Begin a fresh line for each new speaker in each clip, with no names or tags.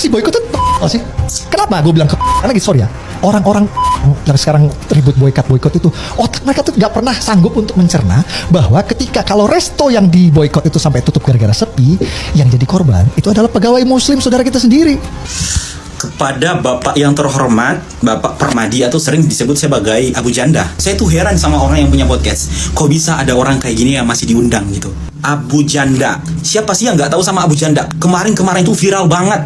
boykot itu sih. Kenapa gue bilang karena gitu, sorry ya, orang-orang yang sekarang ribut boykot itu otak mereka tuh nggak pernah sanggup untuk mencerna bahwa ketika kalau resto yang di boykot itu sampai tutup gara-gara sepi, yang jadi korban itu adalah pegawai muslim saudara kita sendiri.
Kepada Bapak yang terhormat, Bapak Permadi atau sering disebut sebagai Abu Janda. Saya tuh heran sama orang yang punya podcast. Kok bisa ada orang kayak gini yang masih diundang gitu? Abu Janda. Siapa sih yang nggak tahu sama Abu Janda? Kemarin tuh viral banget.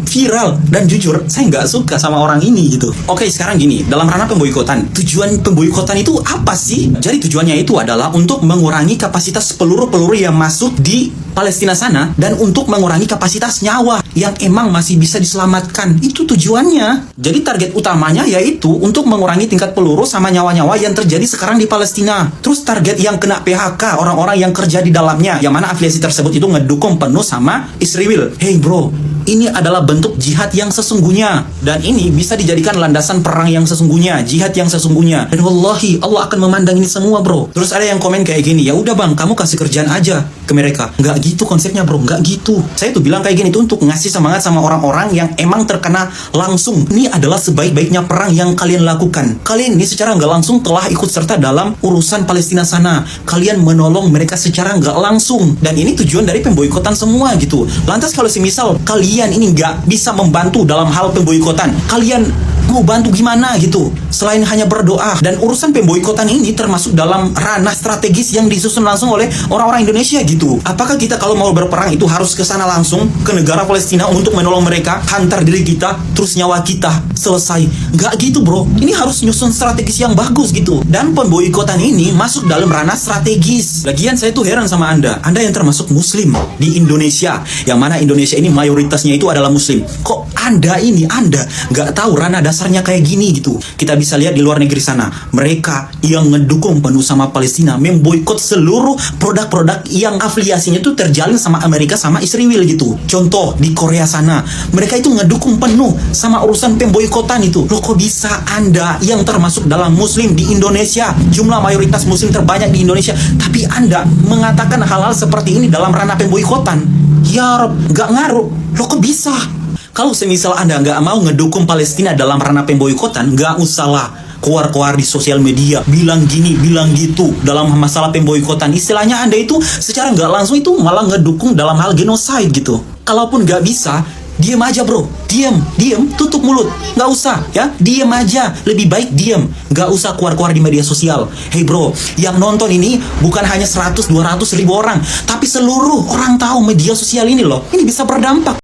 Viral. Dan jujur, saya nggak suka sama orang ini gitu. Oke, sekarang gini. Dalam ranah pemboikotan, tujuan pemboikotan itu apa sih? Jadi tujuannya itu adalah untuk mengurangi kapasitas peluru-peluru yang masuk di Palestina sana dan untuk mengurangi kapasitas nyawa yang emang masih bisa diselamatkan. Itu tujuannya. Jadi target utamanya yaitu untuk mengurangi tingkat peluru sama nyawa-nyawa yang terjadi sekarang di Palestina. Terus target yang kena PHK, orang-orang yang kerja di dalamnya, yang mana afiliasi tersebut itu ngedukung penuh sama Israel. Hey bro, ini adalah bentuk jihad yang sesungguhnya. Dan ini bisa dijadikan landasan perang yang sesungguhnya, jihad yang sesungguhnya. Dan wallahi, Allah akan memandang ini semua bro. Terus ada yang komen kayak gini, ya udah bang, kamu kasih kerjaan aja ke mereka. Nggak gitu konsepnya bro, nggak gitu. Saya tuh bilang kayak gini tuh untuk ngasih semangat sama orang-orang yang emang terkena langsung. Ini adalah sebaik-baiknya perang yang kalian lakukan. Kalian ini secara nggak langsung telah ikut serta dalam urusan Palestina sana. Kalian menolong mereka secara nggak langsung. Dan ini tujuan dari pemboikotan semua gitu. Lantas kalau semisal kalian ini nggak bisa membantu dalam hal pemboikotan, kalian mau bantu gimana gitu selain hanya berdoa? Dan urusan pemboikotan ini termasuk dalam ranah strategis yang disusun langsung oleh orang-orang Indonesia gitu. Apakah kita kalau mau berperang itu harus ke sana langsung ke negara Palestina untuk menolong mereka, hantar diri kita terus nyawa kita selesai? Nggak gitu bro, ini harus nyusun strategis yang bagus gitu. Dan pemboikotan ini masuk dalam ranah strategis. Lagian saya tuh heran sama anda yang termasuk muslim di Indonesia, yang mana Indonesia ini mayoritasnya itu adalah muslim. Kok anda nggak tahu ranah dasarnya kayak gini gitu? Kita bisa lihat di luar negeri sana, mereka yang ngedukung penuh sama Palestina memboikot seluruh produk-produk yang afiliasinya itu terjalin sama Amerika sama Israel gitu. Contoh di Korea sana, mereka itu ngedukung penuh sama urusan pemboikotan itu. Loh kok bisa anda yang termasuk dalam muslim di Indonesia, jumlah mayoritas muslim terbanyak di Indonesia, tapi anda mengatakan hal-hal seperti ini dalam ranah pemboikotan? Ya Rob, nggak ngaruh. Loh kok bisa? Kalau semisal anda nggak mau ngedukung Palestina dalam ranah pemboikotan, nggak usah lah keluar-keluar di sosial media bilang gini, bilang gitu dalam masalah pemboikotan. Istilahnya anda itu secara nggak langsung itu malah ngedukung dalam hal genocide gitu. Kalaupun nggak bisa, diem aja bro, diem, tutup mulut, nggak usah ya, diem aja, lebih baik diem, nggak usah keluar-keluar di media sosial. Hey bro, yang nonton ini bukan hanya 100-200 ribu orang, tapi seluruh orang tahu media sosial ini loh, ini bisa berdampak.